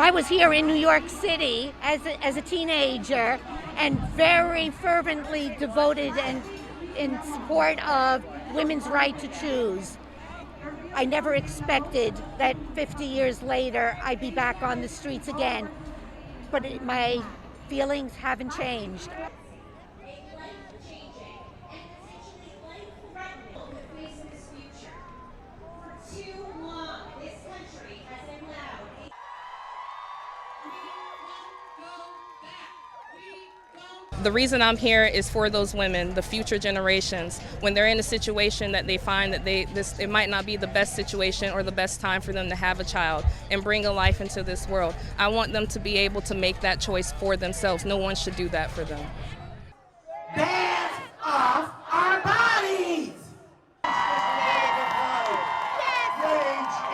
I was here in New York City as a teenager and very fervently devoted and in support of women's right to choose. I never expected that 50 years later I'd be back on the streets again, but my feelings haven't changed. The reason I'm here is for those women, the future generations, when they're in a situation that they find that it might not be the best situation or the best time for them to have a child and bring a life into this world. I want them to be able to make that choice for themselves. No one should do that for them. Dance off our bodies! Rage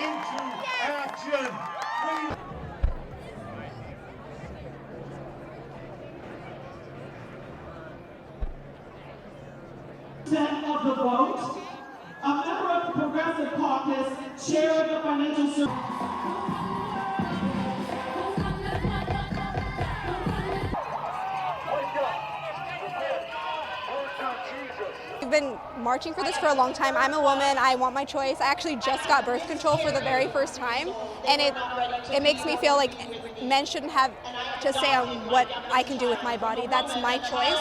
into action! Of the vote, a member of the Progressive Caucus, chair of the Financial Services. We've been marching for this for a long time. I'm a woman, I want my choice. I actually just got birth control for the very first time, and it makes me feel like men shouldn't have to say on what I can do with my body. That's my choice.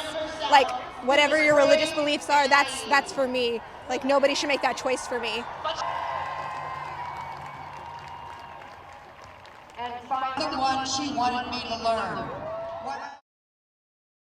Like, whatever your religious beliefs are, that's for me. Like, nobody should make that choice for me. And find the one she wanted me to learn.